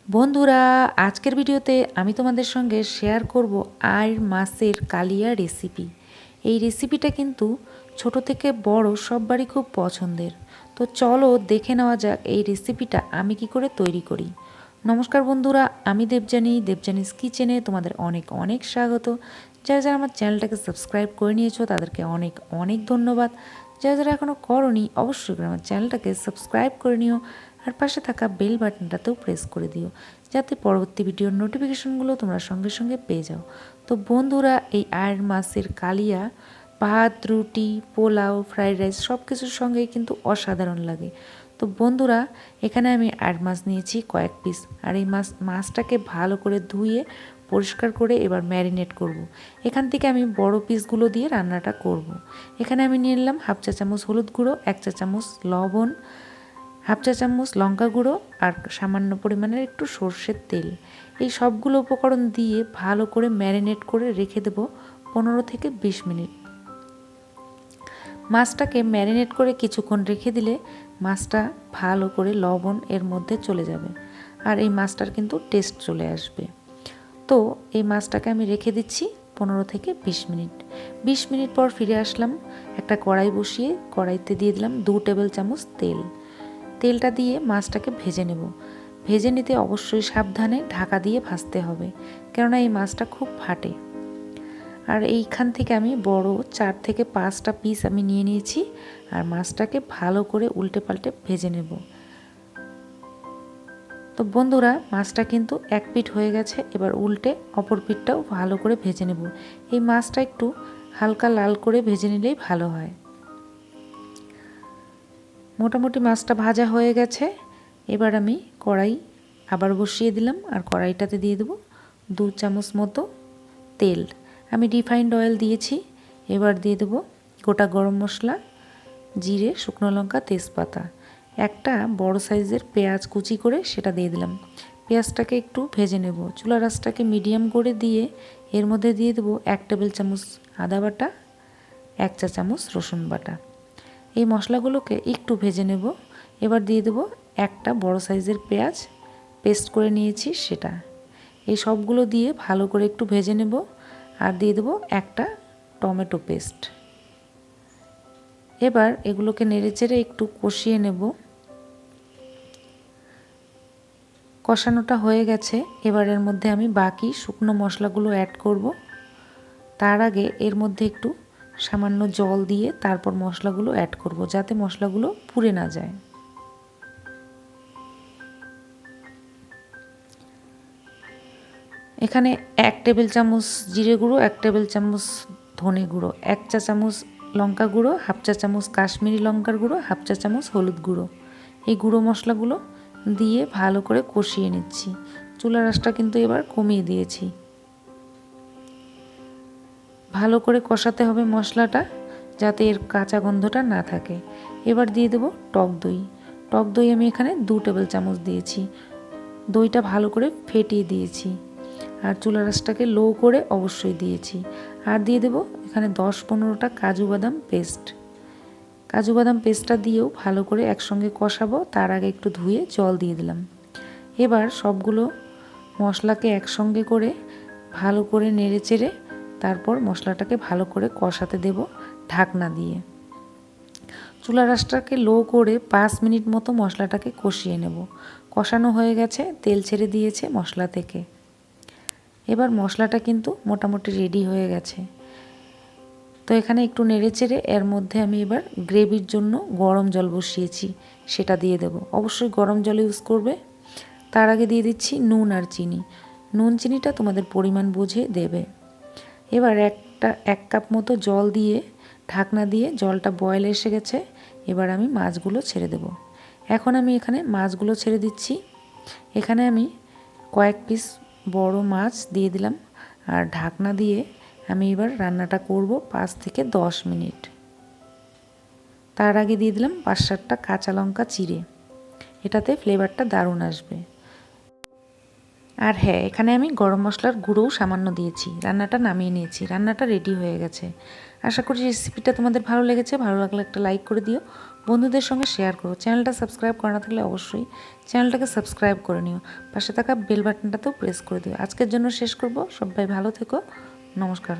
বন্ধুরা, আজকের ভিডিওতে আমি তোমাদের সঙ্গে শেয়ার করব মাছের কালিয়া রেসিপি। এই রেসিপিটা কিন্তু ছোট থেকে বড় সববারই খুব পছন্দের। তো চলো দেখে নেওয়া যাক এই রেসিপিটা আমি কি করে তৈরি করি। নমস্কার বন্ধুরা, আমি দেবজানিস কিচেনে তোমাদের অনেক অনেক স্বাগত। যারা যারা আমার চ্যানেলটাকে সাবস্ক্রাইব করে নিয়েছো তাদেরকে অনেক অনেক ধন্যবাদ। যারা যারা এখনও করোনি অবশ্যই করে আমার চ্যানেলটাকে সাবস্ক্রাইব করে নিও, আর পাশে থাকা বেল বাটনটাতেও প্রেস করে দিও যাতে পরবর্তী ভিডিওর নোটিফিকেশনগুলো তোমরা সঙ্গে সঙ্গে পেয়ে যাও। তো বন্ধুরা, এই মাছের কালিয়া ভাত, রুটি, পোলাও, ফ্রাইড রাইস সব কিছুর সঙ্গেই কিন্তু অসাধারণ লাগে। তো বন্ধুরা, এখানে আমি মাছ নিয়েছি কয়েক পিস, আর এই মাছটাকে ভালো করে ধুয়ে পরিষ্কার করে এবার ম্যারিনেট করব। এখান থেকে আমি বড় পিসগুলো দিয়ে রান্নাটা করব। এখানে আমি নিয়ে নিলাম হাফ চা চামচ হলুদ গুঁড়ো, 1 চা চামচ লবণ, হাফ চা চামচ লঙ্কা গুঁড়ো আর সামান্য পরিমাণের একটু সর্ষের তেল। এই সবগুলো উপকরণ দিয়ে ভালো করে ম্যারিনেট করে রেখে দেব 15 থেকে 20 মিনিট। মাছটাকে ম্যারিনেট করে কিছুক্ষণ রেখে দিলে মাছটা ভালো করে লবণ এর মধ্যে চলে যাবে, আর এই মাছটার কিন্তু টেস্ট চলে আসবে। তো এই মাছটাকে আমি রেখে দিচ্ছি 15 থেকে 20 মিনিট। 20 মিনিট পর ফিরে আসলাম। একটা কড়াই বসিয়ে কড়াইতে দিয়ে দিলাম 2 টেবিল চামচ তেল। তেলটা দিয়ে মাছটাকে ভেজে নেব। ভেজে নিতে অবশ্যই সাবধানে ঢাকা দিয়ে ভাজতে হবে, কেননা এই মাছটা খুব ফাটে। আর এইখান থেকে আমি বড় 4 থেকে 5টা পিস আমি নিয়ে নিয়েছি, আর মাছটাকে ভালো করে উল্টে পাল্টে ভেজে নেব। তো বন্ধুরা, মাছটা কিন্তু এক পিঠ হয়ে গেছে, এবার উল্টে অপর পিঠটাও ভালো করে ভেজে নেব। এই মাছটা একটু হালকা লাল করে ভেজে নিলেই ভালো হয়। মোটামুটি মাছটা ভাজা হয়ে গেছে। এবার আমি কড়াই আবার বসিয়ে দিলাম, আর কড়াইটাতে দিয়ে দেবো 2 চামচ মতো তেল। আমি রিফাইন্ড অয়েল দিয়েছি। এবার দিয়ে দেবো গোটা গরম মশলা, জিরে, শুকনো লঙ্কা, তেজপাতা। একটা বড় সাইজের পেঁয়াজ কুচি করে সেটা দিয়ে দিলাম। পেঁয়াজটাকে একটু ভেজে নেব। চুলার আঁচটাকে মিডিয়াম করে দিয়ে এর মধ্যে দিয়ে দেবো 1 টেবিল চামচ আদা বাটা, 1 চা চামচ রসুন বাটা। এই মশলাগুলোকে একটু ভেজে নেব। এবার দিয়ে দেবো একটা বড় সাইজের পেঁয়াজ পেস্ট করে নিয়েছি সেটা। এই সবগুলো দিয়ে ভালো করে একটু ভেজে নেব, আর দিয়ে দেবো একটা টমেটো পেস্ট। এবার এগুলোকে নেড়েচেড়ে একটু কষিয়ে নেব। কষানোটা হয়ে গেছে। এবার এর মধ্যে আমি বাকি শুকনো মশলাগুলো অ্যাড করব। তার আগে এর মধ্যে একটু সামান্য জল দিয়ে তারপর মশলাগুলো অ্যাড করব, যাতে মশলাগুলো পুড়ে না যায়। এখানে 1 টেবিল চামচ জিরে গুঁড়ো, 1 টেবিল চামচ ধনে গুঁড়ো, 1 চা চামচ লঙ্কা গুঁড়ো, হাফ চা চামচ কাশ্মীরি লঙ্কার গুঁড়ো, হাফ চা চামচ হলুদ গুঁড়ো। এই গুঁড়ো মশলাগুলো দিয়ে ভালো করে কষিয়ে নিচ্ছি। চুলার আঁচটা কিন্তু এবার কমিয়ে দিয়েছি। ভালো করে কষাতে হবে মশলাটা, যাতে এর কাঁচা গন্ধটা না থাকে। এবার দিয়ে দেবো টক দই। টক দই আমি এখানে 2 টেবিল চামচ দিয়েছি। দইটা ভালো করে ফেটিয়ে দিয়েছি, আর চুলার আঁচটাকে লো করে অবশ্যই দিয়েছি। আর দিয়ে দেবো এখানে 10-15টা কাজু বাদাম পেস্ট। কাজু বাদাম পেস্টটা দিয়েও ভালো করে একসঙ্গে কষাবো। তার আগে একটু ধুয়ে জল দিয়ে দিলাম। এবার সবগুলো মশলাকে একসঙ্গে করে ভালো করে নেড়ে চেড়ে তারপর মশলাটাকে ভালো করে কষাতে দেব ঢাকনা দিয়ে। চুলার আঁচটাকে লো করে 5 মিনিট মতো মশলাটাকে কষিয়ে নেব। কষানো হয়ে গেছে, তেল ছেড়ে দিয়েছে মশলা থেকে। এবার মশলাটা কিন্তু মোটামুটি রেডি হয়ে গেছে। তো এখানে একটু নেড়েচেড়ে এর মধ্যে আমি এবার গ্রেভির জন্য গরম জল বসিয়েছি, সেটা দিয়ে দেব। অবশ্যই গরম জল ইউজ করবে। তার আগে দিয়ে দিচ্ছি নুন আর চিনি। নুন চিনিটা তোমাদের পরিমাণ বুঝে দেবে। এবার 1 কাপ মতো জল দিয়ে ঢাকনা দিয়ে জলটা বয়েল এসে গেছে। এবার আমি মাছগুলো ছেড়ে দেব। এখন আমি এখানে মাছগুলো ছেড়ে দিচ্ছি। এখানে আমি কয়েক পিস বড় মাছ দিয়ে দিলাম, আর ঢাকনা দিয়ে আমি এবার রান্নাটা করব 5 থেকে 10 মিনিট। তার আগে দিয়ে দিলাম 5-7টা কাঁচা লঙ্কা চিড়ে, এটাতে ফ্লেভারটা দারুণ আসবে। আর হ্যাঁ, এখানে আমি গরম মশলার গুঁড়োও সামান্য দিয়েছি। রান্নাটা নামিয়ে নিয়েছি, রান্নাটা রেডি হয়ে গেছে। আশা করি রেসিপিটা তোমাদের ভালো লেগেছে। ভালো লাগলে একটা লাইক করে দিও, বন্ধুদের সঙ্গে শেয়ার করো। চ্যানেলটা সাবস্ক্রাইব করা না থাকলে অবশ্যই চ্যানেলটাকে সাবস্ক্রাইব করে নিও, পাশে থাকা বেল বাটনটাতেও প্রেস করে দিও। আজকের জন্য শেষ করব। সবাই ভালো থেকো, নমস্কার।